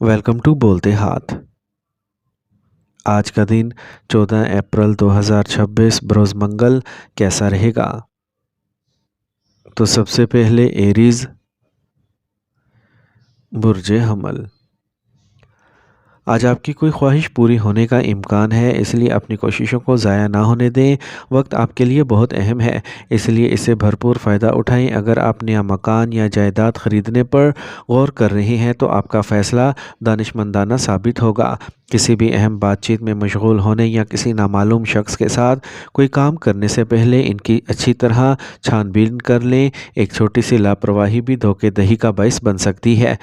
Welcome to بولتے ہاتھ۔ آج کا دن 14 اپریل 2026 بروز منگل کیسا رہے گا؟ تو سب سے پہلے ایریز برج حمل۔ آج آپ کی کوئی خواہش پوری ہونے کا امکان ہے، اس لیے اپنی کوششوں کو ضائع نہ ہونے دیں۔ وقت آپ کے لیے بہت اہم ہے، اس لیے اس سے بھرپور فائدہ اٹھائیں۔ اگر آپ نیا مکان یا جائیداد خریدنے پر غور کر رہے ہیں تو آپ کا فیصلہ دانشمندانہ ثابت ہوگا۔ کسی بھی اہم بات چیت میں مشغول ہونے یا کسی نامعلوم شخص کے ساتھ کوئی کام کرنے سے پہلے ان کی اچھی طرح چھان بین کر لیں۔ ایک چھوٹی سی لاپرواہی بھی دھوکے دہی کا باعث بن سکتی ہے۔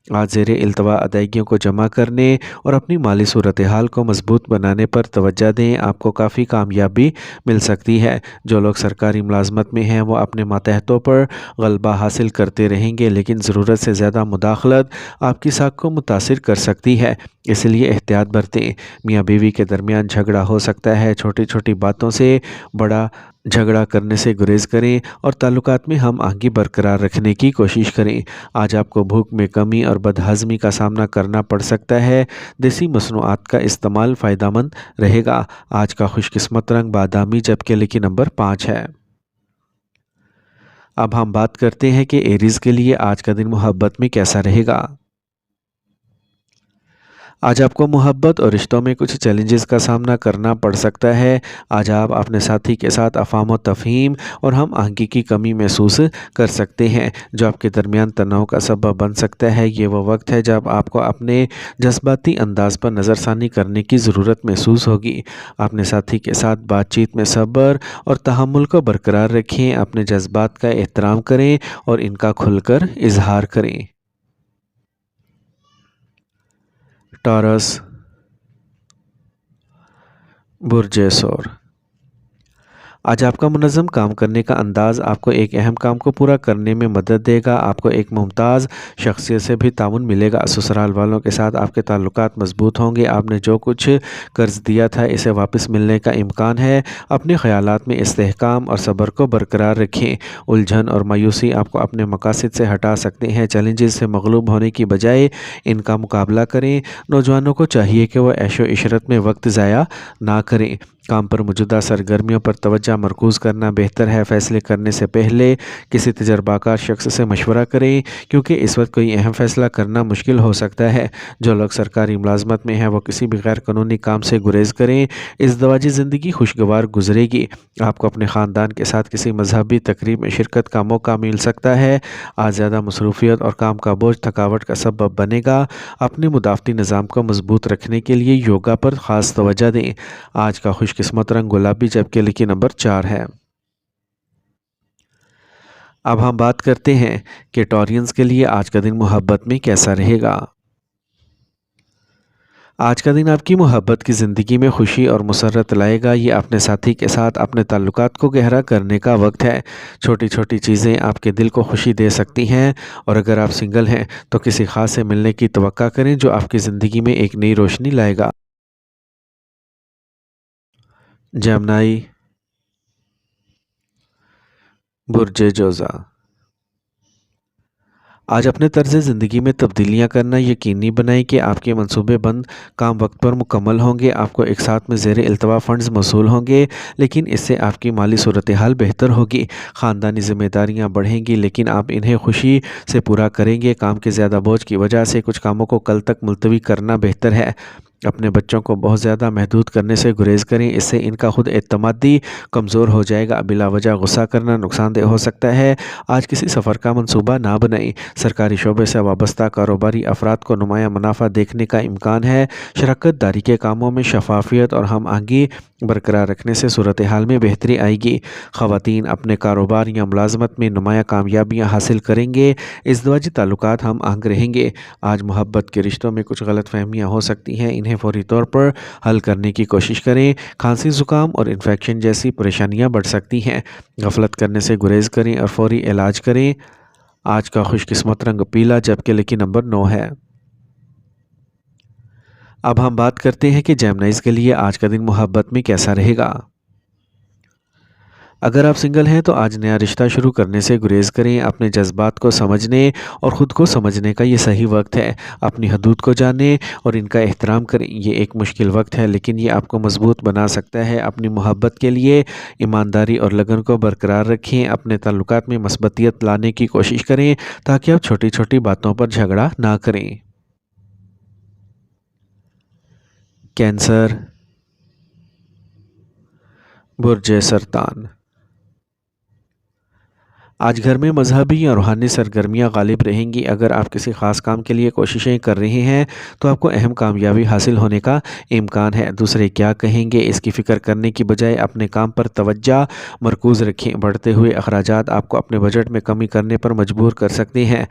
آج زیر التوا ادائیگیوں کو جمع کرنے اور اپنی مالی صورتحال کو مضبوط بنانے پر توجہ دیں، آپ کو کافی کامیابی مل سکتی ہے۔ جو لوگ سرکاری ملازمت میں ہیں وہ اپنے ماتحتوں پر غلبہ حاصل کرتے رہیں گے، لیکن ضرورت سے زیادہ مداخلت آپ کی ساکھ کو متاثر کر سکتی ہے، اس لیے احتیاط برتیں۔ میاں بیوی کے درمیان جھگڑا ہو سکتا ہے، چھوٹی چھوٹی باتوں سے بڑا جھگڑا کرنے سے گریز کریں اور تعلقات میں ہم آہنگی برقرار رکھنے کی کوشش کریں۔ آج آپ کو بھوک میں کمی اور بد ہضمی کا سامنا کرنا پڑ سکتا ہے۔ دیسی مصنوعات کا استعمال فائدہ مند رہے گا۔ آج کا خوش قسمت رنگ بادامی جبکہ لکی نمبر 5 ہے۔ اب ہم بات کرتے ہیں کہ ایریز کے لیے آج کا دن محبت میں کیسا رہے گا۔ آج آپ کو محبت اور رشتوں میں کچھ چیلنجز کا سامنا کرنا پڑ سکتا ہے۔ آج آپ اپنے ساتھی کے ساتھ افہام و تفہیم اور ہم آہنگی کی کمی محسوس کر سکتے ہیں، جو آپ کے درمیان تناؤ کا سبب بن سکتا ہے۔ یہ وہ وقت ہے جب آپ کو اپنے جذباتی انداز پر نظر ثانی کرنے کی ضرورت محسوس ہوگی۔ اپنے ساتھی کے ساتھ بات چیت میں صبر اور تحمل کو برقرار رکھیں، اپنے جذبات کا احترام کریں اور ان کا کھل کر اظہار کریں۔ ٹارس برج سور۔ آج آپ کا منظم کام کرنے کا انداز آپ کو ایک اہم کام کو پورا کرنے میں مدد دے گا۔ آپ کو ایک ممتاز شخصیت سے بھی تعاون ملے گا۔ سسرال والوں کے ساتھ آپ کے تعلقات مضبوط ہوں گے۔ آپ نے جو کچھ قرض دیا تھا اسے واپس ملنے کا امکان ہے۔ اپنے خیالات میں استحکام اور صبر کو برقرار رکھیں۔ الجھن اور مایوسی آپ کو اپنے مقاصد سے ہٹا سکتے ہیں۔ چیلنجز سے مغلوب ہونے کی بجائے ان کا مقابلہ کریں۔ نوجوانوں کو چاہیے کہ وہ عیش و عشرت میں وقت ضائع نہ کریں۔ کام پر موجودہ سرگرمیوں پر توجہ مرکوز کرنا بہتر ہے۔ فیصلے کرنے سے پہلے کسی تجربہ کار شخص سے مشورہ کریں، کیونکہ اس وقت کوئی اہم فیصلہ کرنا مشکل ہو سکتا ہے۔ جو لوگ سرکاری ملازمت میں ہیں وہ کسی بھی غیر قانونی کام سے گریز کریں۔ ازدواجی زندگی خوشگوار گزرے گی۔ آپ کو اپنے خاندان کے ساتھ کسی مذہبی تقریب میں شرکت کا موقع مل سکتا ہے۔ آج زیادہ مصروفیت اور کام کا بوجھ تھکاوٹ کا سبب بنے گا۔ اپنے مدافعتی نظام کو مضبوط رکھنے کے لیے یوگا پر خاص توجہ دیں۔ آج کا خوش قسمت رنگ گلابی جبکہ لکی نمبر 4 ہے۔ اب ہم بات کرتے ہیں کہ ٹورینز کے لیے آج کا دن محبت میں کیسا رہے گا۔ آج کا دن آپ کی محبت کی زندگی میں خوشی اور مسرت لائے گا۔ یہ اپنے ساتھی کے ساتھ اپنے تعلقات کو گہرا کرنے کا وقت ہے۔ چھوٹی چھوٹی چیزیں آپ کے دل کو خوشی دے سکتی ہیں، اور اگر آپ سنگل ہیں تو کسی خاص سے ملنے کی توقع کریں جو آپ کی زندگی میں ایک نئی روشنی لائے گا۔ جیمنائی برج جوزا۔ آج اپنے طرز زندگی میں تبدیلیاں کرنا یقینی بنائیں کہ آپ کے منصوبے بند کام وقت پر مکمل ہوں گے۔ آپ کو ایک ساتھ میں زیر التوا فنڈز موصول ہوں گے، لیکن اس سے آپ کی مالی صورتحال بہتر ہوگی۔ خاندانی ذمہ داریاں بڑھیں گی، لیکن آپ انہیں خوشی سے پورا کریں گے۔ کام کے زیادہ بوجھ کی وجہ سے کچھ کاموں کو کل تک ملتوی کرنا بہتر ہے۔ اپنے بچوں کو بہت زیادہ محدود کرنے سے گریز کریں، اس سے ان کا خود اعتمادی کمزور ہو جائے گا۔ بلا وجہ غصہ کرنا نقصان دہ ہو سکتا ہے۔ آج کسی سفر کا منصوبہ نہ بنائیں۔ سرکاری شعبے سے وابستہ کاروباری افراد کو نمایاں منافع دیکھنے کا امکان ہے۔ شراکت داری کے کاموں میں شفافیت اور ہم آہنگی برقرار رکھنے سے صورتحال میں بہتری آئے گی۔ خواتین اپنے کاروبار یا ملازمت میں نمایاں کامیابیاں حاصل کریں گے۔ ازدواجی تعلقات ہم آہنگ رہیں گے۔ آج محبت کے رشتوں میں کچھ غلط فہمیاں ہو سکتی ہیں، انہیں فوری طور پر حل کرنے کی کوشش کریں۔ کھانسی، زکام اور انفیکشن جیسی پریشانیاں بڑھ سکتی ہیں۔ غفلت کرنے سے گریز کریں اور فوری علاج کریں۔ آج کا خوش قسمت رنگ پیلا جبکہ لکی نمبر 9 ہے۔ اب ہم بات کرتے ہیں کہ جیمنائز کے لیے آج کا دن محبت میں کیسا رہے گا۔ اگر آپ سنگل ہیں تو آج نیا رشتہ شروع کرنے سے گریز کریں۔ اپنے جذبات کو سمجھنے اور خود کو سمجھنے کا یہ صحیح وقت ہے۔ اپنی حدود کو جانیں اور ان کا احترام کریں۔ یہ ایک مشکل وقت ہے لیکن یہ آپ کو مضبوط بنا سکتا ہے۔ اپنی محبت کے لیے ایمانداری اور لگن کو برقرار رکھیں۔ اپنے تعلقات میں مثبتیت لانے کی کوشش کریں تاکہ آپ چھوٹی چھوٹی باتوں پر جھگڑا نہ کریں۔ کینسر، برج سرطان۔ آج گھر میں مذہبی یا روحانی سرگرمیاں غالب رہیں گی۔ اگر آپ کسی خاص کام کے لیے کوششیں کر رہے ہیں تو آپ کو اہم کامیابی حاصل ہونے کا امکان ہے۔ دوسرے کیا کہیں گے اس کی فکر کرنے کی بجائے اپنے کام پر توجہ مرکوز رکھیں۔ بڑھتے ہوئے اخراجات آپ کو اپنے بجٹ میں کمی کرنے پر مجبور کر سکتے ہیں۔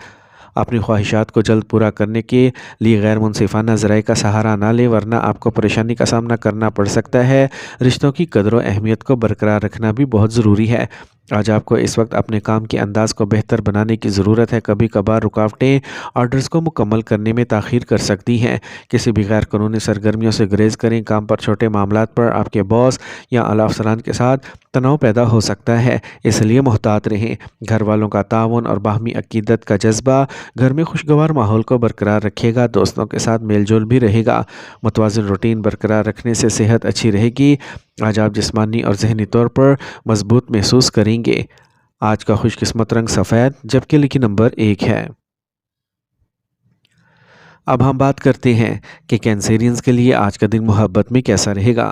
اپنی خواہشات کو جلد پورا کرنے کے لیے غیر منصفانہ ذرائع کا سہارا نہ لیں ورنہ آپ کو پریشانی کا سامنا کرنا پڑ سکتا ہے۔ رشتوں کی قدر و اہمیت کو برقرار رکھنا بھی بہت ضروری ہے۔ آج آپ کو اس وقت اپنے کام کے انداز کو بہتر بنانے کی ضرورت ہے۔ کبھی کبھار رکاوٹیں آرڈرز کو مکمل کرنے میں تاخیر کر سکتی ہیں۔ کسی بھی غیر قانونی سرگرمیوں سے گریز کریں۔ کام پر چھوٹے معاملات پر آپ کے باس یا اعلیٰ افسران کے ساتھ تناؤ پیدا ہو سکتا ہے، اس لیے محتاط رہیں۔ گھر والوں کا تعاون اور باہمی عقیدت کا جذبہ گھر میں خوشگوار ماحول کو برقرار رکھے گا۔ دوستوں کے ساتھ میل جول بھی رہے گا۔ متوازن روٹین برقرار رکھنے سے صحت اچھی رہے گی۔ آج آپ جسمانی اور ذہنی طور پر مضبوط محسوس کریں گے۔ آج کا خوش قسمت رنگ سفید جبکہ لکی نمبر 1 ہے۔ اب ہم بات کرتے ہیں کہ کینسیرینز کے لیے آج کا دن محبت میں کیسا رہے گا۔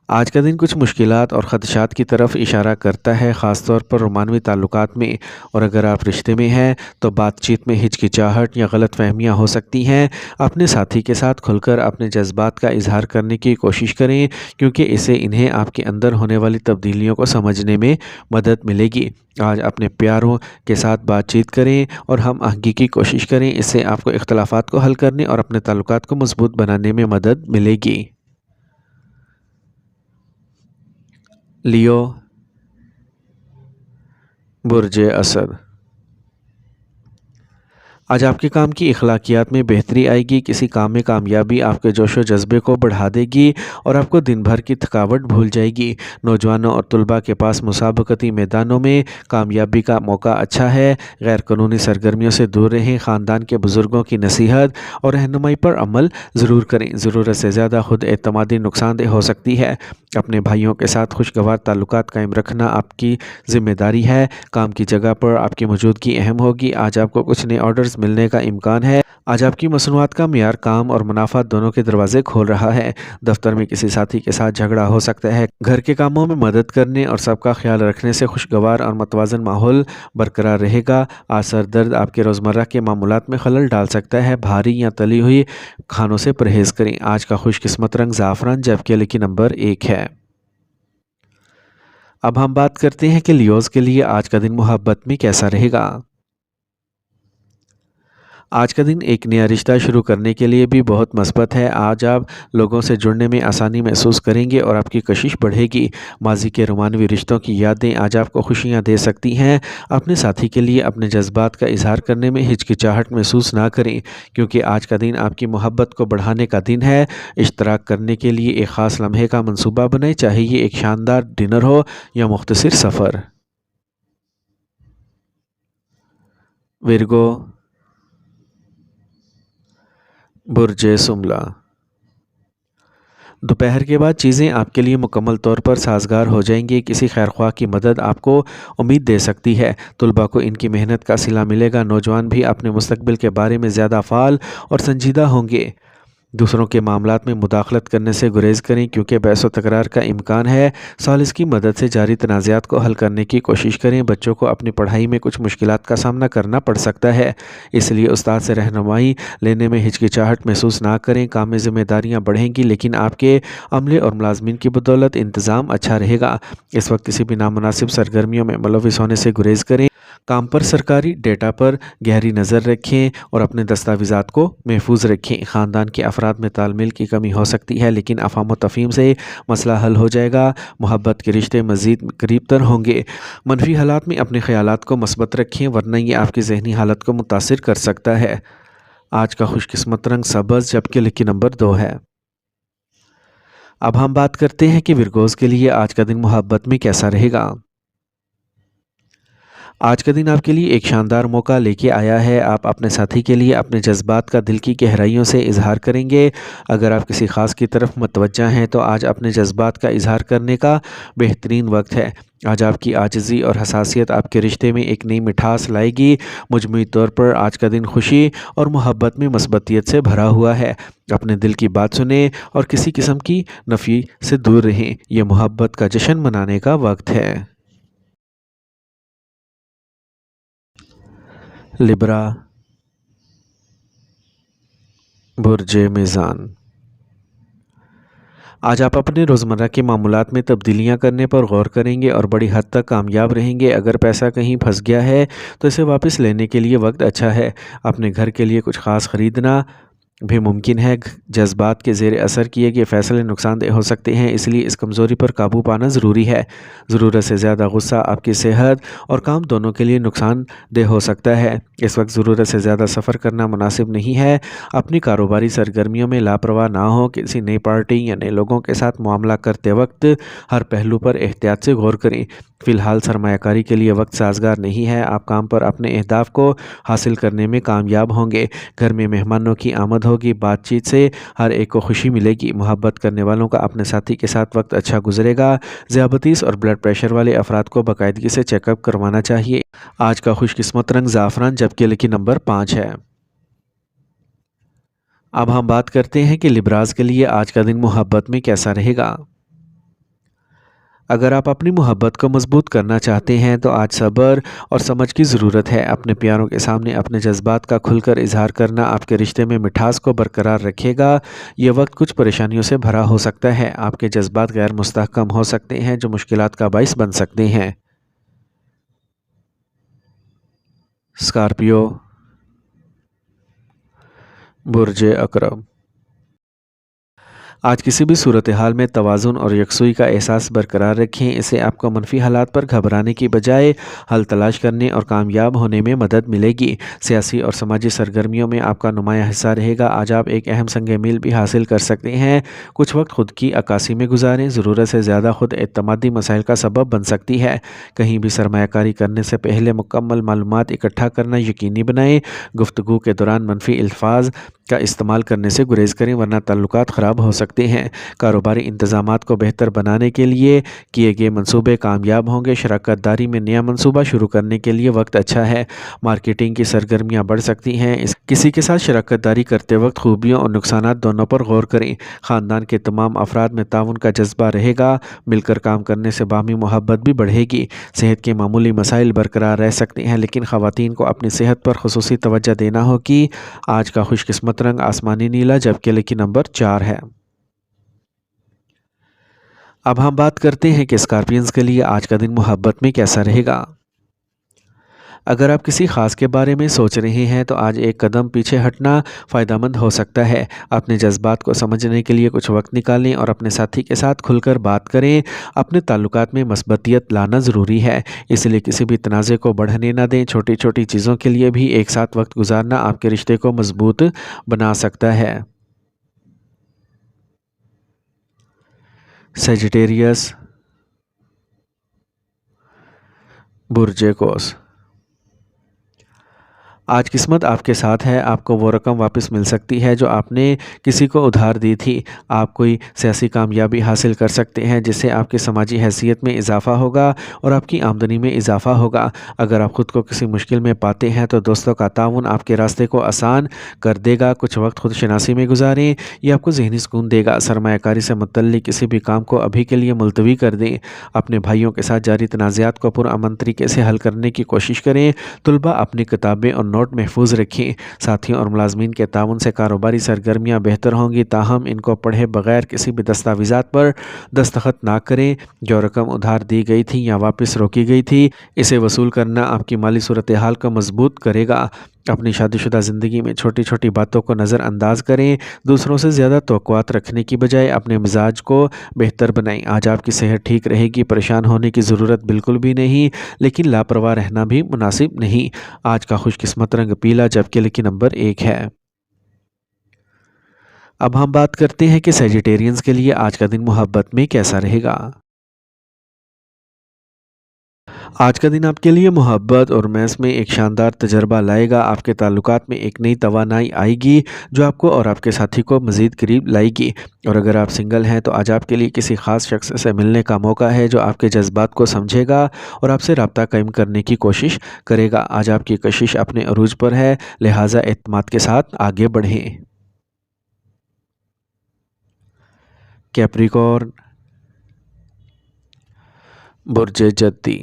آج کا دن کچھ مشکلات اور خدشات کی طرف اشارہ کرتا ہے، خاص طور پر رومانوی تعلقات میں، اور اگر آپ رشتے میں ہیں تو بات چیت میں ہچکچاہٹ یا غلط فہمیاں ہو سکتی ہیں۔ اپنے ساتھی کے ساتھ کھل کر اپنے جذبات کا اظہار کرنے کی کوشش کریں کیونکہ اسے انہیں آپ کے اندر ہونے والی تبدیلیوں کو سمجھنے میں مدد ملے گی۔ آج اپنے پیاروں کے ساتھ بات چیت کریں اور ہم آہنگی کی کوشش کریں، اس سے آپ کو اختلافات کو حل کرنے اور اپنے تعلقات کو مضبوط بنانے میں مدد ملے گی۔ لیو، برج اسد۔ آج آپ کے کام کی اخلاقیات میں بہتری آئے گی۔ کسی کام میں کامیابی آپ کے جوش و جذبے کو بڑھا دے گی اور آپ کو دن بھر کی تھکاوٹ بھول جائے گی۔ نوجوانوں اور طلباء کے پاس مسابقتی میدانوں میں کامیابی کا موقع اچھا ہے۔ غیر قانونی سرگرمیوں سے دور رہیں۔ خاندان کے بزرگوں کی نصیحت اور رہنمائی پر عمل ضرور کریں۔ ضرورت سے زیادہ خود اعتمادی نقصان دہ ہو سکتی ہے۔ اپنے بھائیوں کے ساتھ خوشگوار تعلقات قائم رکھنا آپ کی ذمہ داری ہے۔ کام کی جگہ پر آپ کی موجودگی اہم ہوگی۔ آج آپ کو کچھ نئے آرڈرز ملنے کا امکان ہے۔ آج آپ کی مصنوعات کا معیار کام اور منافع دونوں کے دروازے کھول رہا ہے۔ دفتر میں کسی ساتھی کے ساتھ جھگڑا ہو سکتا ہے۔ گھر کے کاموں میں مدد کرنے اور سب کا خیال رکھنے سے خوشگوار اور متوازن ماحول برقرار رہے گا۔ آج سر درد آپ کے روزمرہ کے معمولات میں خلل ڈال سکتا ہے۔ بھاری یا تلی ہوئی کھانوں سے پرہیز کریں۔ آج کا خوش قسمت رنگ زعفران جبکہ لکی نمبر 1 ہے۔ اب ہم بات کرتے ہیں کہ لیوز کے لیے آج کا دن محبت میں کیسا رہے گا۔ آج کا دن ایک نیا رشتہ شروع کرنے کے لیے بھی بہت مثبت ہے۔ آج آپ لوگوں سے جڑنے میں آسانی محسوس کریں گے اور آپ کی کشش بڑھے گی۔ ماضی کے رومانوی رشتوں کی یادیں آج آپ کو خوشیاں دے سکتی ہیں۔ اپنے ساتھی کے لیے اپنے جذبات کا اظہار کرنے میں ہچکچاہٹ محسوس نہ کریں کیونکہ آج کا دن آپ کی محبت کو بڑھانے کا دن ہے۔ اشتراک کرنے کے لیے ایک خاص لمحے کا منصوبہ بنائیں، چاہے یہ ایک شاندار ڈنر ہو یا مختصر سفر۔ ورگو، برج سملہ۔ دوپہر کے بعد چیزیں آپ کے لیے مکمل طور پر سازگار ہو جائیں گی۔ کسی خیرخواہ کی مدد آپ کو امید دے سکتی ہے۔ طلباء کو ان کی محنت کا صلہ ملے گا۔ نوجوان بھی اپنے مستقبل کے بارے میں زیادہ فعال اور سنجیدہ ہوں گے۔ دوسروں کے معاملات میں مداخلت کرنے سے گریز کریں کیونکہ بحث و تکرار کا امکان ہے۔ ثالث کی مدد سے جاری تنازعات کو حل کرنے کی کوشش کریں۔ بچوں کو اپنی پڑھائی میں کچھ مشکلات کا سامنا کرنا پڑ سکتا ہے، اس لیے استاد سے رہنمائی لینے میں ہچکچاہٹ محسوس نہ کریں۔ کام میں ذمہ داریاں بڑھیں گی لیکن آپ کے عملے اور ملازمین کی بدولت انتظام اچھا رہے گا۔ اس وقت کسی بھی نامناسب سرگرمیوں میں ملوث ہونے سے گریز کریں۔ کام پر سرکاری ڈیٹا پر گہری نظر رکھیں اور اپنے دستاویزات کو محفوظ رکھیں۔ خاندان کے افراد میں تال میل کی کمی ہو سکتی ہے لیکن افہام و تفہیم سے مسئلہ حل ہو جائے گا۔ محبت کے رشتے مزید قریب تر ہوں گے۔ منفی حالات میں اپنے خیالات کو مثبت رکھیں ورنہ یہ آپ کی ذہنی حالت کو متاثر کر سکتا ہے۔ آج کا خوش قسمت رنگ سبز جبکہ لکی نمبر 2 ہے۔ اب ہم بات کرتے ہیں کہ ورگوز کے لیے آج کا دن محبت میں کیسا رہے گا۔ آج کا دن آپ کے لیے ایک شاندار موقع لے کے آیا ہے۔ آپ اپنے ساتھی کے لیے اپنے جذبات کا دل کی گہرائیوں سے اظہار کریں گے۔ اگر آپ کسی خاص کی طرف متوجہ ہیں تو آج اپنے جذبات کا اظہار کرنے کا بہترین وقت ہے۔ آج آپ کی عاجزی اور حساسیت آپ کے رشتے میں ایک نئی مٹھاس لائے گی۔ مجموعی طور پر آج کا دن خوشی اور محبت میں مثبتیت سے بھرا ہوا ہے۔ اپنے دل کی بات سنیں اور کسی قسم کی نفی سے دور رہیں۔ یہ محبت کا جشن منانے کا وقت ہے۔ لبرا، برج میزان۔ آج آپ اپنے روزمرہ کے معمولات میں تبدیلیاں کرنے پر غور کریں گے اور بڑی حد تک کامیاب رہیں گے۔ اگر پیسہ کہیں پھنس گیا ہے تو اسے واپس لینے کے لیے وقت اچھا ہے۔ اپنے گھر کے لیے کچھ خاص خریدنا بھی ممکن ہے۔ جذبات کے زیر اثر کیے گئے فیصلے نقصان دہ ہو سکتے ہیں، اس لیے اس کمزوری پر قابو پانا ضروری ہے۔ ضرورت سے زیادہ غصہ آپ کی صحت اور کام دونوں کے لیے نقصان دہ ہو سکتا ہے۔ اس وقت ضرورت سے زیادہ سفر کرنا مناسب نہیں ہے۔ اپنی کاروباری سرگرمیوں میں لاپرواہ نہ ہو۔ کسی نئی پارٹی یا نئے لوگوں کے ساتھ معاملہ کرتے وقت ہر پہلو پر احتیاط سے غور کریں۔ فی الحال سرمایہ کاری کے لیے وقت سازگار نہیں ہے۔ آپ کام پر اپنے اہداف کو حاصل کرنے میں کامیاب ہوں گے۔ گھر میں مہمانوں کی آمد ہوگی۔ بات چیت سے ہر ایک کو خوشی ملے گی۔ محبت کرنے والوں کا اپنے ساتھی کے ساتھ وقت اچھا گزرے گا۔ ذیابیطس اور بلڈ پریشر والے افراد کو باقاعدگی سے چیک اپ کروانا چاہیے۔ آج کا خوش قسمت رنگ زعفران جبکہ لکی نمبر 5 ہے۔ اب ہم بات کرتے ہیں کہ لبراز کے لیے آج کا دن محبت میں کیسا رہے گا۔ اگر آپ اپنی محبت کو مضبوط کرنا چاہتے ہیں تو آج صبر اور سمجھ کی ضرورت ہے۔ اپنے پیاروں کے سامنے اپنے جذبات کا کھل کر اظہار کرنا آپ کے رشتے میں مٹھاس کو برقرار رکھے گا۔ یہ وقت کچھ پریشانیوں سے بھرا ہو سکتا ہے۔ آپ کے جذبات غیر مستحکم ہو سکتے ہیں جو مشکلات کا باعث بن سکتے ہیں۔ اسکارپیو، برج عقرب۔ آج کسی بھی صورتحال میں توازن اور یکسوئی کا احساس برقرار رکھیں۔ اسے آپ کو منفی حالات پر گھبرانے کی بجائے حل تلاش کرنے اور کامیاب ہونے میں مدد ملے گی۔ سیاسی اور سماجی سرگرمیوں میں آپ کا نمایاں حصہ رہے گا۔ آج آپ ایک اہم سنگ میل بھی حاصل کر سکتے ہیں۔ کچھ وقت خود کی عکاسی میں گزاریں۔ ضرورت سے زیادہ خود اعتمادی مسائل کا سبب بن سکتی ہے۔ کہیں بھی سرمایہ کاری کرنے سے پہلے مکمل معلومات اکٹھا کرنا یقینی بنائیں۔ گفتگو کے دوران منفی الفاظ کا استعمال کرنے سے گریز کریں ورنہ تعلقات خراب ہو سکتے ہیں۔ کاروباری انتظامات کو بہتر بنانے کے لیے کیے گئے منصوبے کامیاب ہوں گے۔ شراکت داری میں نیا منصوبہ شروع کرنے کے لیے وقت اچھا ہے۔ مارکیٹنگ کی سرگرمیاں بڑھ سکتی ہیں۔ کسی کے ساتھ شراکت داری کرتے وقت خوبیوں اور نقصانات دونوں پر غور کریں۔ خاندان کے تمام افراد میں تعاون کا جذبہ رہے گا۔ مل کر کام کرنے سے باہمی محبت بھی بڑھے گی۔ صحت کے معمولی مسائل برقرار رہ سکتے ہیں لیکن خواتین کو اپنی صحت پر خصوصی توجہ دینا ہوگی۔ آج کا خوش قسمت رنگ آسمانی نیلا جبکہ لکی نمبر 4 ہے۔ اب ہم بات کرتے ہیں کہ اسکارپینز کے لیے آج کا دن محبت میں کیسا رہے گا۔ اگر آپ کسی خاص کے بارے میں سوچ رہے ہیں تو آج ایک قدم پیچھے ہٹنا فائدہ مند ہو سکتا ہے۔ اپنے جذبات کو سمجھنے کے لیے کچھ وقت نکالیں اور اپنے ساتھی کے ساتھ کھل کر بات کریں۔ اپنے تعلقات میں مثبتیت لانا ضروری ہے، اس لیے کسی بھی تنازع کو بڑھنے نہ دیں۔ چھوٹی چھوٹی چیزوں کے لیے بھی ایک ساتھ وقت گزارنا آپ کے رشتے کو مضبوط بنا سکتا ہے۔ سیجیٹیریس، برج قوس۔ آج قسمت آپ کے ساتھ ہے۔ آپ کو وہ رقم واپس مل سکتی ہے جو آپ نے کسی کو ادھار دی تھی۔ آپ کوئی سیاسی کامیابی حاصل کر سکتے ہیں جس سے آپ کی سماجی حیثیت میں اضافہ ہوگا اور آپ کی آمدنی میں اضافہ ہوگا۔ اگر آپ خود کو کسی مشکل میں پاتے ہیں تو دوستوں کا تعاون آپ کے راستے کو آسان کر دے گا۔ کچھ وقت خود شناسی میں گزاریں، یہ آپ کو ذہنی سکون دے گا۔ سرمایہ کاری سے متعلق کسی بھی کام کو ابھی کے لیے ملتوی کر دیں۔ اپنے بھائیوں کے ساتھ جاری تنازعات کو پرامن طریقے سے حل کرنے کی کوشش کریں۔ طلباء اپنی کتابیں اور نوٹ محفوظ رکھیں۔ ساتھیوں اور ملازمین کے تعاون سے کاروباری سرگرمیاں بہتر ہوں گی، تاہم ان کو پڑھے بغیر کسی بھی دستاویزات پر دستخط نہ کریں۔ جو رقم ادھار دی گئی تھی یا واپس روکی گئی تھی، اسے وصول کرنا آپ کی مالی صورتحال کو مضبوط کرے گا۔ اپنی شادی شدہ زندگی میں چھوٹی چھوٹی باتوں کو نظر انداز کریں۔ دوسروں سے زیادہ توقعات رکھنے کی بجائے اپنے مزاج کو بہتر بنائیں۔ آج آپ کی صحت ٹھیک رہے گی، پریشان ہونے کی ضرورت بالکل بھی نہیں، لیکن لاپرواہ رہنا بھی مناسب نہیں۔ آج کا خوش قسمت رنگ پیلا جبکہ لکی نمبر 1 ہے۔ اب ہم بات کرتے ہیں کہ سیجیٹیرینز کے لیے آج کا دن محبت میں کیسا رہے گا۔ آج کا دن آپ کے لیے محبت اور میس میں ایک شاندار تجربہ لائے گا۔ آپ کے تعلقات میں ایک نئی توانائی آئے گی جو آپ کو اور آپ کے ساتھی کو مزید قریب لائے گی، اور اگر آپ سنگل ہیں تو آج آپ کے لیے کسی خاص شخص سے ملنے کا موقع ہے جو آپ کے جذبات کو سمجھے گا اور آپ سے رابطہ قائم کرنے کی کوشش کرے گا۔ آج آپ کی کشش اپنے عروج پر ہے، لہٰذا اعتماد کے ساتھ آگے بڑھیں۔ کیپریکارن، برج جدی،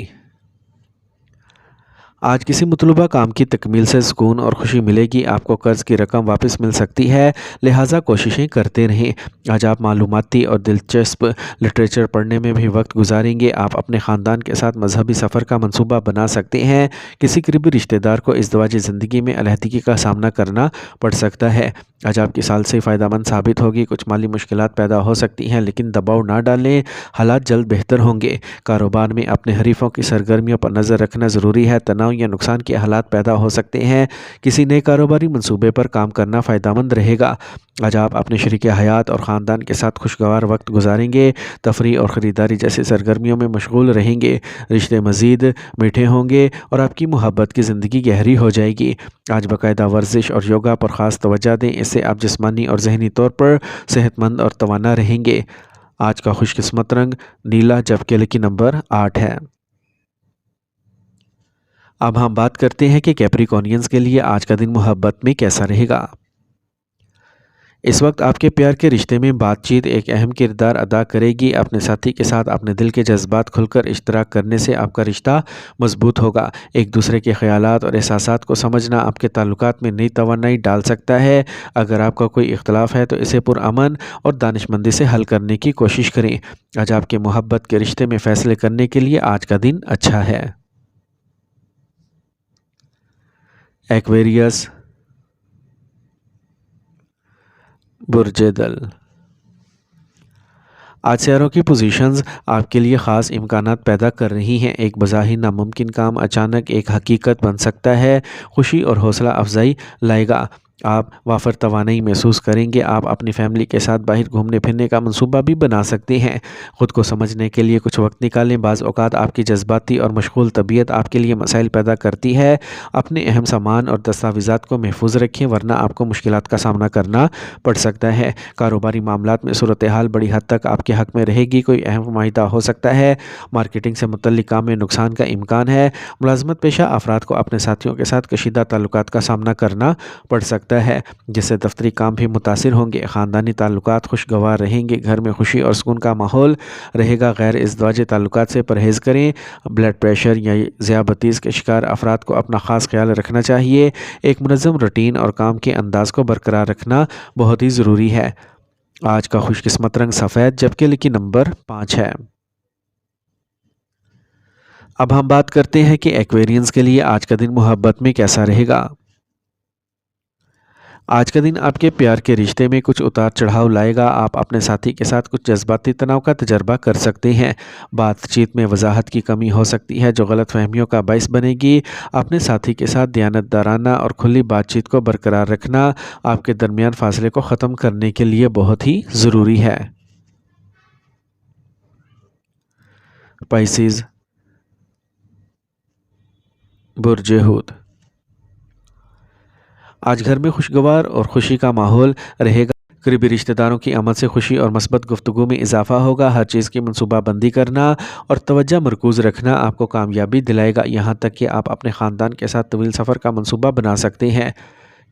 آج کسی مطلوبہ کام کی تکمیل سے سکون اور خوشی ملے گی۔ آپ کو قرض کی رقم واپس مل سکتی ہے، لہٰذا کوششیں کرتے رہیں۔ آج آپ معلوماتی اور دلچسپ لٹریچر پڑھنے میں بھی وقت گزاریں گے۔ آپ اپنے خاندان کے ساتھ مذہبی سفر کا منصوبہ بنا سکتے ہیں۔ کسی قریبی رشتہ دار کو ازدواجی زندگی میں علیحدگی کا سامنا کرنا پڑ سکتا ہے۔ آج آپ کی ثالثی فائدہ مند ثابت ہوگی۔ کچھ مالی مشکلات پیدا ہو سکتی ہیں لیکن دباؤ نہ ڈالیں، حالات جلد بہتر ہوں گے۔ کاروبار میں اپنے حریفوں کی سرگرمیوں پر نظر رکھنا ضروری ہے، تناؤ یا نقصان کے حالات پیدا ہو سکتے ہیں۔ کسی نئے کاروباری منصوبے پر کام کرنا فائدہ مند رہے گا۔ آج آپ اپنے شریک حیات اور خاندان کے ساتھ خوشگوار وقت گزاریں گے، تفریح اور خریداری جیسی سرگرمیوں میں مشغول رہیں گے۔ رشتے مزید میٹھے ہوں گے اور آپ کی محبت کی زندگی گہری ہو جائے گی۔ آج باقاعدہ ورزش اور یوگا پر خاص توجہ دیں، اس سے آپ جسمانی اور ذہنی طور پر صحت مند اور توانا رہیں گے۔ آج کا خوش قسمت رنگ نیلا جبکہ لکی نمبر 8 ہے۔ اب ہم بات کرتے ہیں کہ کیپریکونینز کے لیے آج کا دن محبت میں کیسا رہے گا۔ اس وقت آپ کے پیار کے رشتے میں بات چیت ایک اہم کردار ادا کرے گی۔ اپنے ساتھی کے ساتھ اپنے دل کے جذبات کھل کر اشتراک کرنے سے آپ کا رشتہ مضبوط ہوگا۔ ایک دوسرے کے خیالات اور احساسات کو سمجھنا آپ کے تعلقات میں نئی توانائی ڈال سکتا ہے۔ اگر آپ کا کوئی اختلاف ہے تو اسے پرامن اور دانشمندی سے حل کرنے کی کوشش کریں۔ آج آپ کے محبت کے رشتے میں فیصلے کرنے کے لیے آج کا دن اچھا ہے۔ ایکویریس، برج دل، آج سیاروں کی پوزیشنز آپ کے لیے خاص امکانات پیدا کر رہی ہیں۔ ایک بظاہر ناممکن کام اچانک ایک حقیقت بن سکتا ہے، خوشی اور حوصلہ افزائی لائے گا۔ آپ وافر توانائی محسوس کریں گے۔ آپ اپنی فیملی کے ساتھ باہر گھومنے پھرنے کا منصوبہ بھی بنا سکتے ہیں۔ خود کو سمجھنے کے لیے کچھ وقت نکالیں۔ بعض اوقات آپ کی جذباتی اور مشغول طبیعت آپ کے لیے مسائل پیدا کرتی ہے۔ اپنے اہم سامان اور دستاویزات کو محفوظ رکھیں ورنہ آپ کو مشکلات کا سامنا کرنا پڑ سکتا ہے۔ کاروباری معاملات میں صورتحال بڑی حد تک آپ کے حق میں رہے گی۔ کوئی اہم معاہدہ ہو سکتا ہے۔ مارکیٹنگ سے متعلق کام میں نقصان کا امکان ہے۔ ملازمت پیشہ افراد کو اپنے ساتھیوں کے ساتھ کشیدہ تعلقات کا سامنا کرنا پڑ سکتا ہے، جس سے دفتری کام بھی متاثر ہوں گے۔ خاندانی تعلقات خوشگوار رہیں گے۔ گھر میں خوشی اور سکون کا ماحول رہے گا۔ غیر ازدواجی تعلقات سے پرہیز کریں۔ بلڈ پریشر یا ذیابیطس کے شکار افراد کو اپنا خاص خیال رکھنا چاہیے۔ ایک منظم روٹین اور کام کے انداز کو برقرار رکھنا بہت ہی ضروری ہے۔ آج کا خوش قسمت رنگ سفید جبکہ لکی نمبر 5 ہے۔ اب ہم بات کرتے ہیں کہ ایکویرینز کے لیے آج کا دن محبت میں کیسا رہے گا۔ آج کا دن آپ کے پیار کے رشتے میں کچھ اتار چڑھاؤ لائے گا۔ آپ اپنے ساتھی کے ساتھ کچھ جذباتی تناؤ کا تجربہ کر سکتے ہیں۔ بات چیت میں وضاحت کی کمی ہو سکتی ہے جو غلط فہمیوں کا باعث بنے گی۔ اپنے ساتھی کے ساتھ دیانتدارانہ اور کھلی بات چیت کو برقرار رکھنا آپ کے درمیان فاصلے کو ختم کرنے کے لیے بہت ہی ضروری ہے۔ پائسیز، برج حوت، آج گھر میں خوشگوار اور خوشی کا ماحول رہے گا۔ قریبی رشتہ داروں کی آمد سے خوشی اور مثبت گفتگو میں اضافہ ہوگا۔ ہر چیز کی منصوبہ بندی کرنا اور توجہ مرکوز رکھنا آپ کو کامیابی دلائے گا، یہاں تک کہ آپ اپنے خاندان کے ساتھ طویل سفر کا منصوبہ بنا سکتے ہیں۔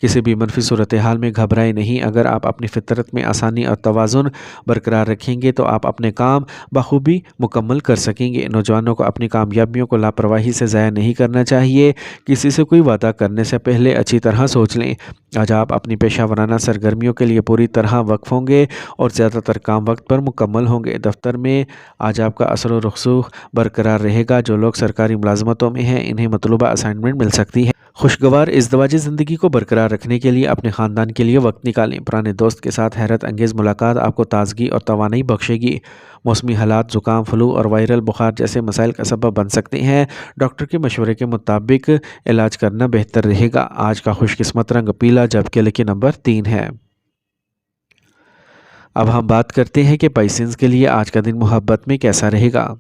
کسی بھی منفی صورتحال میں گھبرائیں نہیں۔ اگر آپ اپنی فطرت میں آسانی اور توازن برقرار رکھیں گے تو آپ اپنے کام بخوبی مکمل کر سکیں گے۔ نوجوانوں کو اپنی کامیابیوں کو لاپرواہی سے ضائع نہیں کرنا چاہیے۔ کسی سے کوئی وعدہ کرنے سے پہلے اچھی طرح سوچ لیں۔ آج آپ اپنی پیشہ ورانہ سرگرمیوں کے لیے پوری طرح وقف ہوں گے اور زیادہ تر کام وقت پر مکمل ہوں گے۔ دفتر میں آج آپ کا اثر و رسوخ برقرار رہے گا۔ جو لوگ سرکاری ملازمتوں میں ہیں انہیں مطلوبہ اسائنمنٹ مل سکتی ہے۔ خوشگوار ازدواجی زندگی کو برقرار رکھنے کے لیے اپنے خاندان کے لیے وقت نکالیں۔ پرانے دوست کے ساتھ حیرت انگیز ملاقات آپ کو تازگی اور توانائی بخشے گی۔ موسمی حالات زکام، فلو اور وائرل بخار جیسے مسائل کا سبب بن سکتے ہیں۔ ڈاکٹر کے مشورے کے مطابق علاج کرنا بہتر رہے گا۔ آج کا خوش قسمت رنگ پیلا جبکہ لکی نمبر 3 ہے۔ اب ہم بات کرتے ہیں کہ پیسنس کے لیے آج کا دن محبت میں کیسا رہے گا۔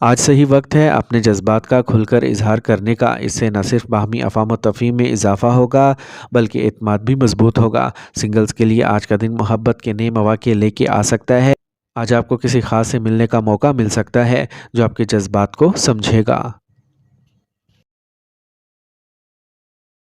آج صحیح وقت ہے اپنے جذبات کا کھل کر اظہار کرنے کا، اس سے نہ صرف باہمی افہام و تفہیم میں اضافہ ہوگا بلکہ اعتماد بھی مضبوط ہوگا۔ سنگلز کے لیے آج کا دن محبت کے نئے مواقع لے کے آ سکتا ہے۔ آج آپ کو کسی خاص سے ملنے کا موقع مل سکتا ہے جو آپ کے جذبات کو سمجھے گا۔